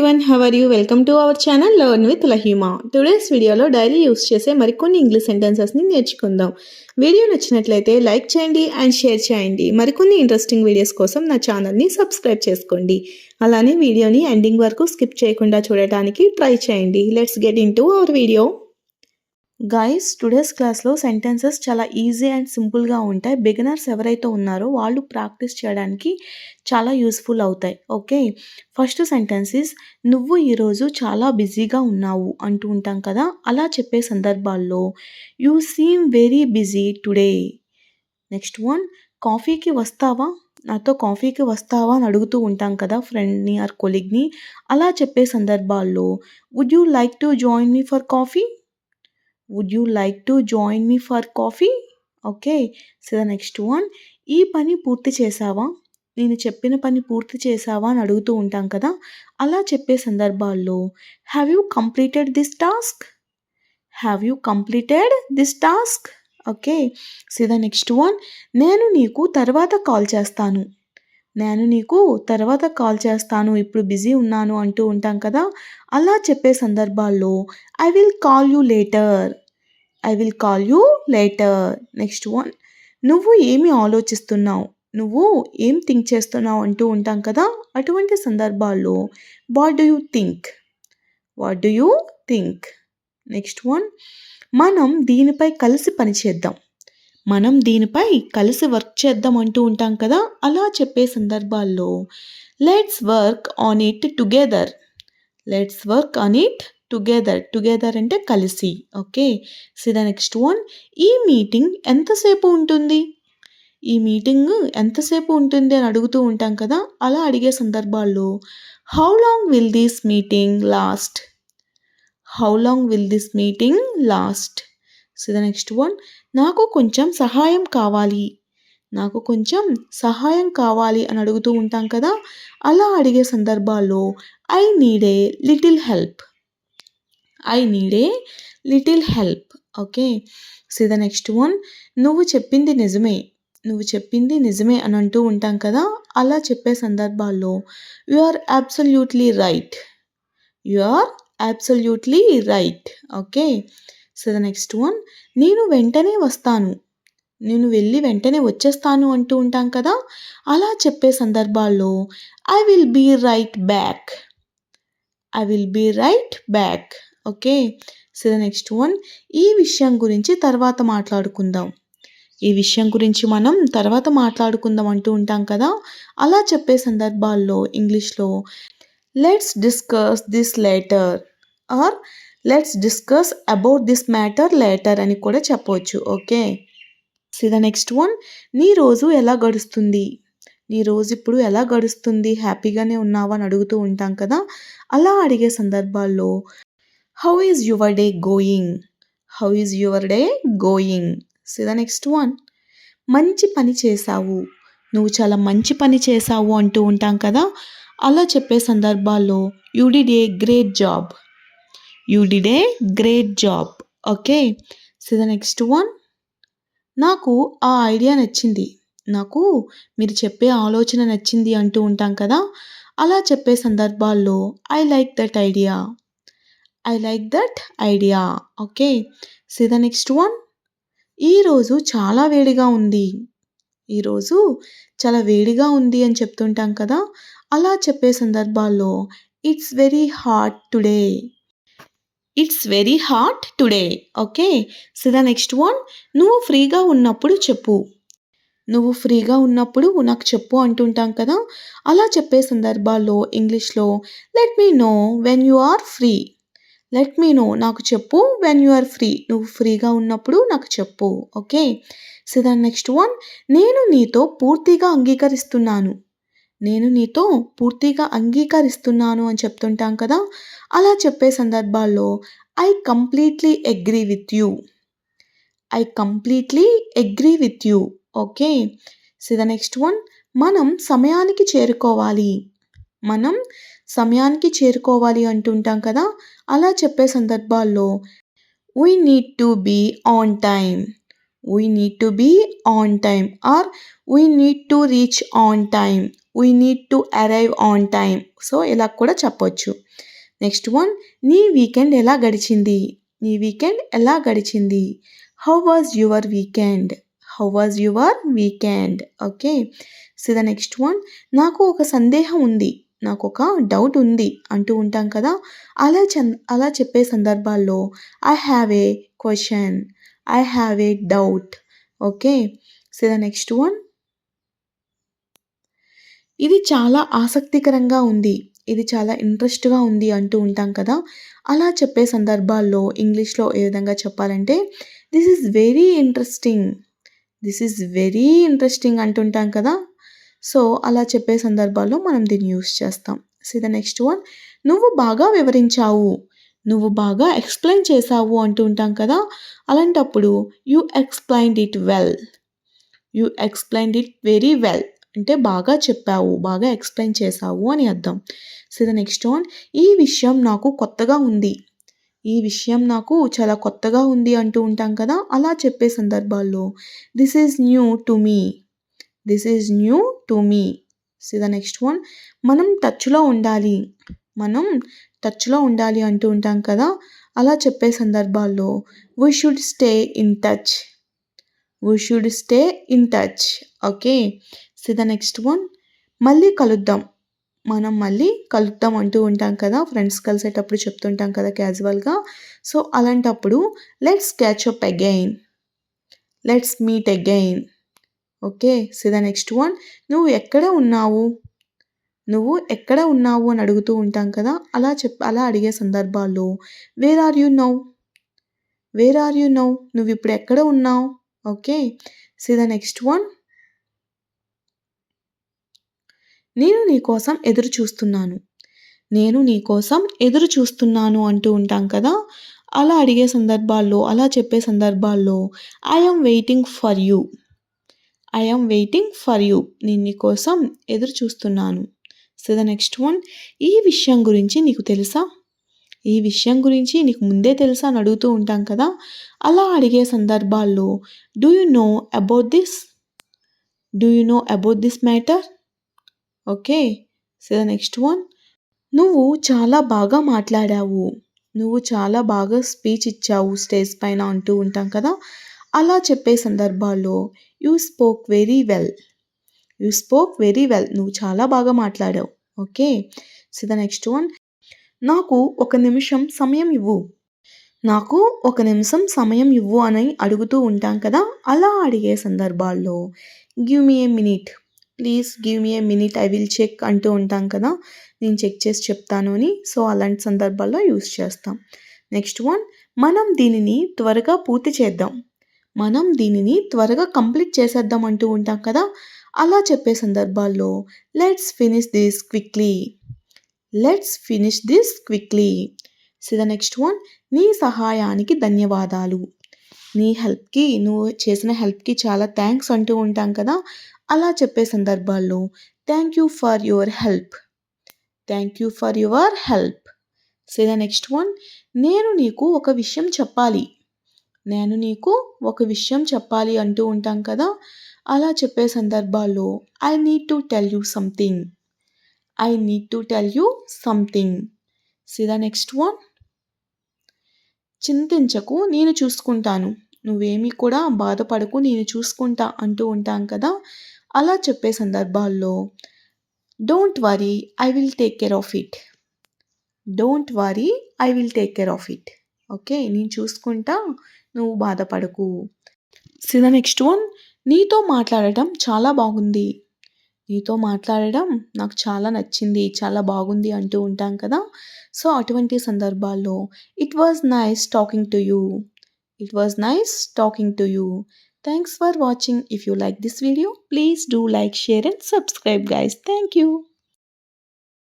everyone, how are you? Welcome to our channel Learn with Lahima. Today's వీడియోలో daily use చేసే మరికొన్ని English సెంటెన్సెస్ని నేర్చుకుందాం. Video నచ్చినట్లయితే like చేయండి అండ్ షేర్ చేయండి. మరికొన్ని ఇంట్రెస్టింగ్ వీడియోస్ కోసం నా ఛానల్ని సబ్స్క్రైబ్ చేసుకోండి. అలానే వీడియోని ఎండింగ్ వరకు స్కిప్ చేయకుండా చూడటానికి ట్రై చేయండి. Let's get in to our video. Guys, today's క్లాస్లో సెంటెన్సెస్ చాలా ఈజీ అండ్ సింపుల్గా ఉంటాయి. బిగినర్స్ ఎవరైతే ఉన్నారో వాళ్ళు ప్రాక్టీస్ చేయడానికి చాలా యూస్ఫుల్ అవుతాయి. ఓకే, ఫస్ట్ సెంటెన్స్ ఈజ్ నువ్వు ఈరోజు చాలా బిజీగా ఉన్నావు అంటూ ఉంటాం కదా. అలా చెప్పే సందర్భాల్లో you seem very busy today. Next one, కాఫీకి వస్తావా, నాతో కాఫీకి వస్తావా అని అడుగుతూ ఉంటాం కదా ఫ్రెండ్ని ఆర్ కొలీగ్ని. అలా చెప్పే సందర్భాల్లో would you like to join me for coffee, would you like to join me for coffee. Okay, so the next one, ఈ పని పూర్తి చేసావా, నేను చెప్పిన పని పూర్తి చేసావా అని అడుగుతూ ఉంటాం కదా. అలా చెప్పే సందర్భాల్లో have you completed this task, have you completed this task. Okay, so the next one, నేను నీకు తర్వాత కాల్ చేస్తాను, నేను నీకు తర్వాత కాల్ చేస్తాను, ఇప్పుడు బిజీ ఉన్నాను అంటూ ఉంటాం కదా. అలా చెప్పే సందర్భాల్లో I will call you later, I will call you later. Next one, నువ్వు ఏమి ఆలోచిస్తున్నావు, నువ్వు ఏం థింక్ చేస్తున్నావు అంటూ ఉంటాం కదా. అటువంటి సందర్భాల్లో what do you think, what do you think. Next one, మనం దీనిపై కలిసి పనిచేద్దాం, మనం దీనిపై కలిసి వర్క్ చేద్దాం అంటూ ఉంటాం కదా. అలా చెప్పే సందర్భాల్లో let's work on it together, let's work on it together. Together అంటే కలిసి. Okay, so the next one, ఈ మీటింగ్ ఎంతసేపు ఉంటుంది, ఈ మీటింగ్ ఎంతసేపు ఉంటుంది అని అడుగుతూ ఉంటాం కదా. అలా అడిగే సందర్భాల్లో how long will this meeting last, how long will this meeting last. So the next one, నాకు కొంచెం సహాయం కావాలి, నాకు కొంచెం సహాయం కావాలి అని అడుగుతూ ఉంటాం కదా. అలా అడిగే సందర్భాల్లో I need a little help, I need a little help. Okay, so the next one, నువ్వు చెప్పింది నిజమే, నువ్వు చెప్పింది నిజమే అని అంటూ ఉంటాం కదా. అలా చెప్పే సందర్భాల్లో you are absolutely right, you are absolutely right. Okay, so the next one, నేను వెంటనే వస్తాను, నేను వెళ్ళి వెంటనే వచ్చేస్తాను అంటూ ఉంటాం కదా. అలా చెప్పే సందర్భాల్లో I will be right back, I will be right back. Okay, so the next one, ఈ విషయం గురించి తర్వాత మాట్లాడుకుందాం, ఈ విషయం గురించి మనం తర్వాత మాట్లాడుకుందాం అంటూ ఉంటాం కదా. అలా చెప్పే సందర్భాల్లో ఇంగ్లీష్లో let's discuss this later are let's discuss about this matter later అని కూడా చెప్పవచ్చు. Okay, so the next one, నీ రోజు ఎలా గడుస్తుంది, నీ రోజు ఇప్పుడు ఎలా గడుస్తుంది, హ్యాపీగానే ఉన్నావా అని అడుగుతూ ఉంటాం కదా. అలా అడిగే సందర్భాల్లో how is your day going, how is your day going. So the next one, మంచి పని చేశావు, నువ్వు చాలా మంచి పని చేశావు అంటూ ఉంటాం కదా. అలా చెప్పే సందర్భాల్లో you did a great job, you did a great job. Okay, so the next one, నాకు ఆ ఐడియా నచ్చింది, నాకు మీరు చెప్పే ఆలోచన నచ్చింది అంటూ ఉంటాం కదా. అలా చెప్పే సందర్భాల్లో I like that idea, I like that idea. Okay, so the next one, ఈరోజు చాలా వేడిగా ఉంది, ఈరోజు చాలా వేడిగా ఉంది అని చెప్తుంటాం కదా. అలా చెప్పే సందర్భాల్లో it's very hot today, it's very hot today. Okay, so the next one, నువ్వు ఫ్రీగా ఉన్నప్పుడు చెప్పు, నువ్వు ఫ్రీగా ఉన్నప్పుడు నాకు చెప్పు అంటుంటాం కదా. అలా చెప్పే సందర్భాల్లో ఇంగ్లీష్లో let me know when you are free, let me know నాకు చెప్పు వెన్ యు ఆర్ ఫ్రీ, నువ్వు ఫ్రీగా ఉన్నప్పుడు నాకు చెప్పు. Okay, so the next one, నేను నీతో పూర్తిగా అంగీకరిస్తున్నాను, నేను నీతో పూర్తిగా అంగీకరిస్తున్నాను అని చెప్తుంటాం కదా. అలా చెప్పే సందర్భాల్లో I completely agree with you, I completely agree with you. Okay, so the next one, మనం సమయానికి చేరుకోవాలి, మనం సమయానికి చేరుకోవాలి అంటుంటాం కదా. అలా చెప్పే సందర్భాల్లో we need to be on time, we need to be on time or we need to reach on time. We need to arrive on time. So ఇలా కూడా చెప్పొచ్చు. నెక్స్ట్ వన్, నీ వీకెండ్ ఎలా గడిచింది? నీ వీకెండ్ ఎలా గడిచింది? How was your weekend? How was your weekend? Okay. So the next one, నాకు ఒక సందేహం ఉంది, నాకు ఒక డౌట్ ఉంది అంటూ ఉంటాం కదా. అలా చెప్పే సందర్భాల్లో I have a question, I have a doubt. Okay. So the next one, ఇది చాలా ఆసక్తికరంగా ఉంది, ఇది చాలా ఇంట్రెస్ట్గా ఉంది అంటూ ఉంటాం కదా. అలా చెప్పే సందర్భాల్లో ఇంగ్లీష్లో ఏ విధంగా చెప్పాలంటే this is very interesting, this is very interesting అంటుంటాం కదా. సో అలా చెప్పే సందర్భాల్లో మనం దీన్ని యూస్ చేస్తాం. సో ద నెక్స్ట్ వన్, నువ్వు బాగా వివరించావు, నువ్వు బాగా ఎక్స్ప్లెయిన్ చేసావు అంటూ ఉంటాం కదా. అలాంటప్పుడు you explained it well, you explained it very well అంటే బాగా చెప్పావు, బాగా ఎక్స్ప్లెయిన్ చేసావు అని అర్థం. సో ద నెక్స్ట్ వన్, ఈ విషయం నాకు కొత్తగా ఉంది, ఈ విషయం నాకు చాలా కొత్తగా ఉంది అంటూ ఉంటాం కదా. అలా చెప్పే సందర్భాల్లో this is new to me, this is new to me. So the next one, మనం టచ్లో ఉండాలి, మనం టచ్లో ఉండాలి అంటూ ఉంటాం కదా. అలా చెప్పే సందర్భాల్లో we should stay in touch, we should stay in touch. Okay. So the next one, మళ్ళీ కలుద్దాం, మనం మళ్ళీ కలుద్దాం అంటూ ఉంటాం కదా. ఫ్రెండ్స్ కలిసేటప్పుడు చెప్తుంటాం కదా క్యాజువల్గా. సో అలాంటప్పుడు let's catch up again, let's meet again. Okay. So the next one, నువ్వు ఎక్కడ ఉన్నావు, నువ్వు ఎక్కడ ఉన్నావు అని అడుగుతూ ఉంటాం కదా. అలా అడిగే సందర్భాల్లో where are you now, where are you now, నువ్వు ఇప్పుడు ఎక్కడ ఉన్నావు. Okay. So the next one, నేను నీ కోసం ఎదురు చూస్తున్నాను, నేను నీ కోసం ఎదురు చూస్తున్నాను అంటూ ఉంటాం కదా. అలా అడిగే సందర్భాల్లో, అలా చెప్పే సందర్భాల్లో I am waiting for you, I am waiting for you, నేను నీ కోసం ఎదురు చూస్తున్నాను. సో ద నెక్స్ట్ వన్, ఈ విషయం గురించి నీకు తెలుసా, ఈ విషయం గురించి నీకు ముందే తెలుసా అని అడుగుతూ ఉంటాం కదా. అలా అడిగే సందర్భాల్లో do you know about this, do you know about this matter. Okay. So the next one, నువ్వు చాలా బాగా మాట్లాడావు, నువ్వు చాలా బాగా స్పీచ్ ఇచ్చావు స్టేజ్ పైన అంటూ ఉంటాం కదా. అలా చెప్పే సందర్భాల్లో you spoke very well, you spoke very well, నువ్వు చాలా బాగా మాట్లాడావు. Okay. So the next one, నాకు ఒక నిమిషం సమయం ఇవ్వు, నాకు ఒక నిమిషం సమయం ఇవ్వు అని అడుగుతూ ఉంటాం కదా. అలా అడిగే సందర్భాల్లో give me a minute, please give me a minute, I will check అంటూ ఉంటాం కదా, నేను చెక్ చేసి చెప్తాను అని. సో అలాంటి సందర్భాల్లో యూస్ చేస్తాం. నెక్స్ట్ వన్, మనం దీనిని త్వరగా పూర్తి చేద్దాం, మనం దీనిని త్వరగా కంప్లీట్ చేసేద్దాం అంటూ ఉంటాం కదా. అలా చెప్పే సందర్భాల్లో let's finish this quickly, let's finish this quickly. So the next one, నీ సహాయానికి ధన్యవాదాలు, నీ హెల్ప్కి, నువ్వు చేసిన హెల్ప్కి చాలా థ్యాంక్స్ అంటూ ఉంటాం కదా. అలా చెప్పే సందర్భాల్లో thank you for your help, thank you for your help. So the next one, నేను నీకు ఒక విషయం చెప్పాలి, నేను నీకు ఒక విషయం చెప్పాలి అంటూ ఉంటాం కదా. అలా చెప్పే సందర్భాల్లో I need to tell you something, I need to tell you something. So the next one, చింతించకు నేను చూసుకుంటాను, నువ్వేమీ కూడా బాధపడకు నేను చూసుకుంటా అంటూ ఉంటాం కదా. అలా చెప్పే సందర్భాల్లో don't worry I will take care of it, don't worry I will take care of it. Okay, నేను చూసుకుంటా, నువ్వు బాధపడకు. సో ద నెక్స్ట్ వన్, నీతో మాట్లాడటం చాలా బాగుంది, నీతో మాట్లాడడం నాకు చాలా నచ్చింది, చాలా బాగుంది అంటూ ఉంటాం కదా. సో అటువంటి సందర్భాల్లో it was nice talking to you, it was nice talking to you. Thanks for watching. If you like this video, please do like, share and subscribe guys. Thank you.